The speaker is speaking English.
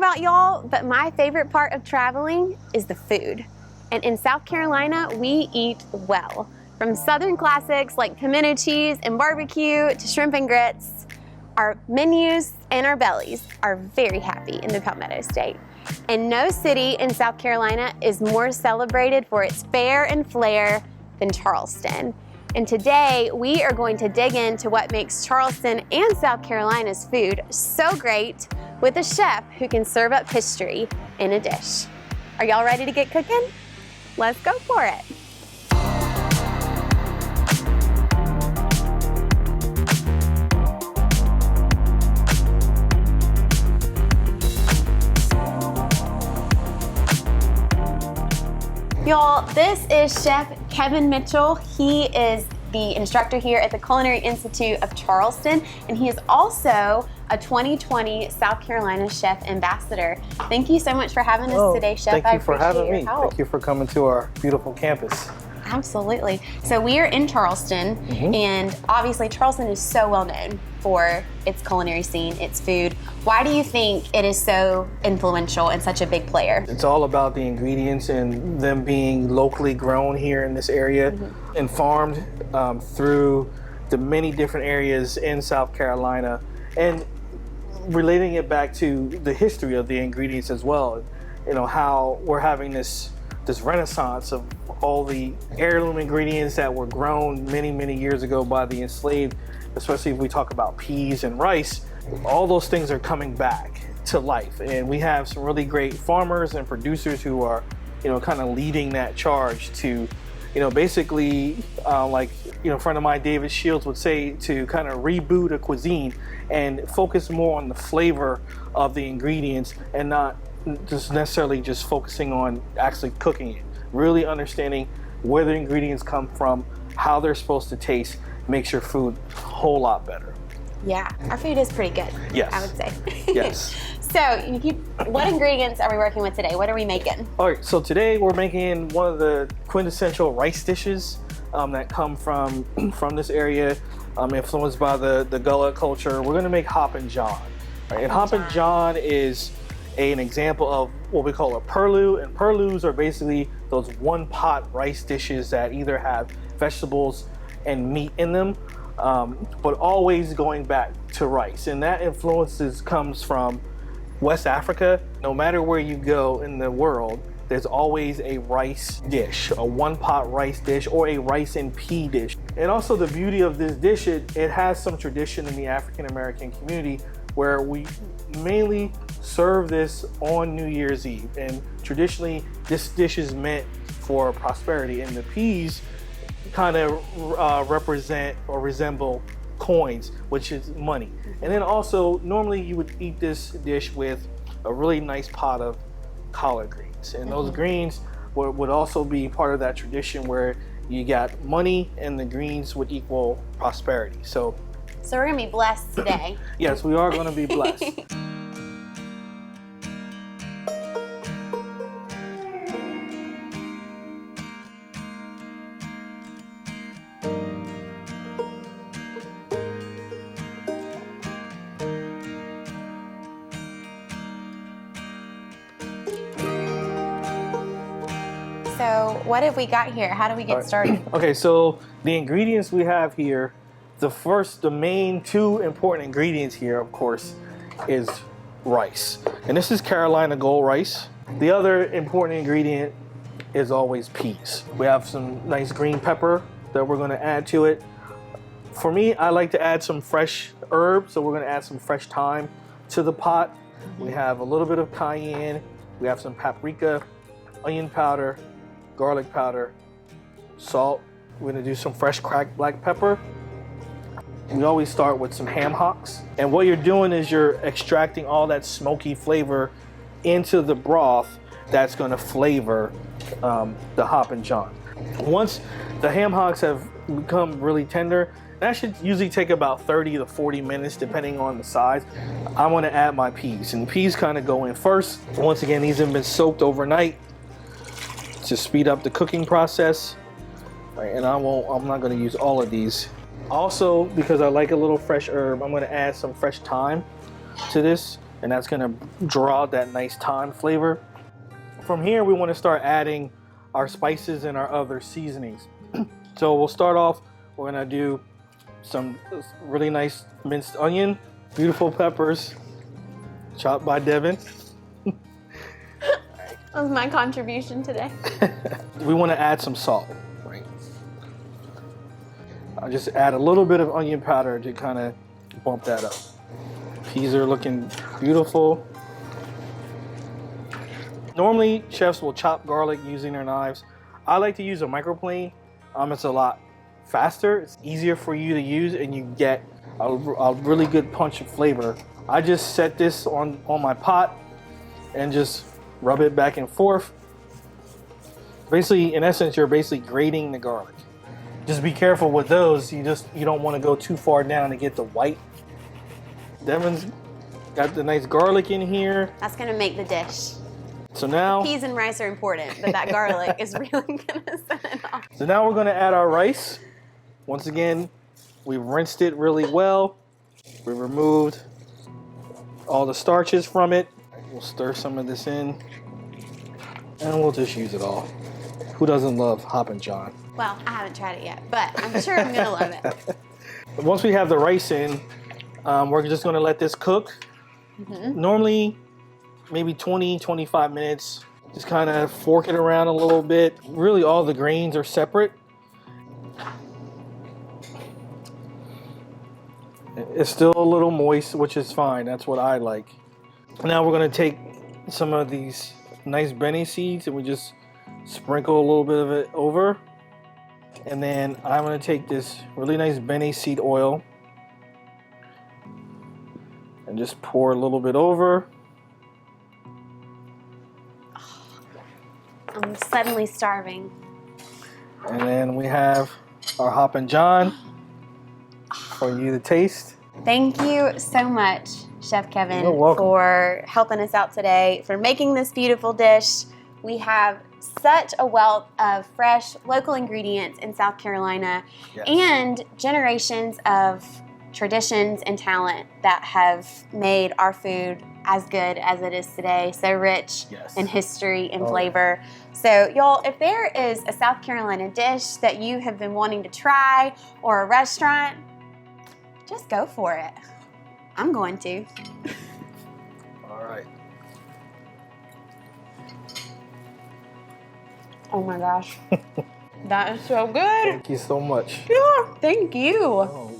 about y'all, but my favorite part of traveling is the food. And in South Carolina, we eat well. From Southern classics like pimento cheese and barbecue to shrimp and grits, our menus and our bellies are very happy in the Palmetto State. And no city in South Carolina is more celebrated for its fare and flair than Charleston. And today we are going to dig into what makes Charleston and South Carolina's food so great with a chef who can serve up history in a dish. Are y'all ready to get cooking? Let's go for it. Y'all, this is Chef Kevin Mitchell. He is the instructor here at the Culinary Institute of Charleston, and he is also a 2020 South Carolina Chef Ambassador. Thank you so much for having us today, Chef. Thank you for having me. Thank you for coming to our beautiful campus. Absolutely. So we are in Charleston, and obviously Charleston is so well known for its culinary scene, its food. Why do you think it is so influential and such a big player? It's all about the ingredients and them being locally grown here in this area and farmed through the many different areas in South Carolina, and relating it back to the history of the ingredients as well. You know, how we're having this renaissance of all the heirloom ingredients that were grown many years ago by the enslaved, especially if we talk about peas and rice. All those things are coming back to life, and we have some really great farmers and producers who are, you know, kind of leading that charge to, you know, basically like, you know, a friend of mine, David Shields, would say, to kind of reboot a cuisine and focus more on the flavor of the ingredients and not just necessarily just focusing on actually cooking it. Really understanding where the ingredients come from, how they're supposed to taste, makes your food a whole lot better. Yeah, our food is pretty good. Yes. I would say. Yes. So, what ingredients are we working with today? What are we making? All right, so today we're making one of the quintessential rice dishes that come from this area, influenced by the Gullah culture. We're gonna make Hoppin' John. Right? And Hoppin' John is an example of what we call a purlieu, and purlieus are basically those one-pot rice dishes that either have vegetables and meat in them, but always going back to rice. And that influences comes from West Africa. No matter where you go in the world, there's always a rice dish, a one-pot rice dish, or a rice and pea dish. And also the beauty of this dish, it has some tradition in the African American community where we mainly serve this on New Year's Eve. And traditionally, this dish is meant for prosperity, and the peas kind of represent or resemble coins, which is money. And then also, normally you would eat this dish with a really nice pot of collard greens. And those greens would also be part of that tradition where you got money and the greens would equal prosperity. So we're gonna be blessed today. Yes, we are gonna be blessed. So what have we got here? How do we get started? Okay, so the ingredients we have here, the main two important ingredients here, of course, is rice. And this is Carolina Gold rice. The other important ingredient is always peas. We have some nice green pepper that we're gonna add to it. For me, I like to add some fresh herbs, so we're gonna add some fresh thyme to the pot. We have a little bit of cayenne. We have some paprika, onion powder, garlic powder, salt. We're gonna do some fresh cracked black pepper. We always start with some ham hocks. And what you're doing is you're extracting all that smoky flavor into the broth that's gonna flavor the Hoppin' John. Once the ham hocks have become really tender, that should usually take about 30 to 40 minutes depending on the size. I'm gonna add my peas, and the peas kind of go in first. Once again, these have been soaked overnight to speed up the cooking process. Right, and I'm not gonna use all of these. Also, because I like a little fresh herb, I'm gonna add some fresh thyme to this. and that's gonna draw out that nice thyme flavor. From here, we want to start adding our spices and our other seasonings. So we'll start off, we're gonna do some really nice minced onion, beautiful peppers, chopped by Devin. That was my contribution today. We want to add some salt, right? I'll just add a little bit of onion powder to kind of bump that up. Peas are looking beautiful. Normally, chefs will chop garlic using their knives. I like to use a microplane. It's a lot faster, it's easier for you to use, and you get a really good punch of flavor. I just set this on my pot and just rub it back and forth. Basically, in essence, you're basically grating the garlic. Just be careful with those. You don't want to go too far down to get the white. Devin's got the nice garlic in here. That's gonna make the dish. So now, Peas and rice are important, but that garlic is really gonna set it off. so now we're gonna add our rice. Once again, we rinsed it really well. We removed all the starches from it. We'll stir some of this in, and we'll just use it all. Who doesn't love Hoppin' John? Well, I haven't tried it yet, but I'm sure I'm gonna love it. Once we have the rice in, we're just gonna let this cook. Normally, maybe 20-25 minutes. Just kind of fork it around a little bit. Really, all the grains are separate. It's still a little moist, which is fine. That's what I like. Now we're gonna take some of these nice bene seeds and we just sprinkle a little bit of it over. And then I'm gonna take this really nice bene seed oil and just pour a little bit over. I'm suddenly starving. And then we have our Hoppin' John for you to taste. Thank you so much, Chef Kevin, You're welcome. for helping us out today, for making this beautiful dish. We have such a wealth of fresh local ingredients in South Carolina, Yes. and generations of traditions and talent that have made our food as good as it is today, so rich Yes. in history and Oh, flavor. So y'all, if there is a South Carolina dish that you have been wanting to try, or a restaurant, just go for it. I'm going to. All right. Oh my gosh. That is so good. Thank you so much. Yeah, thank you. Oh,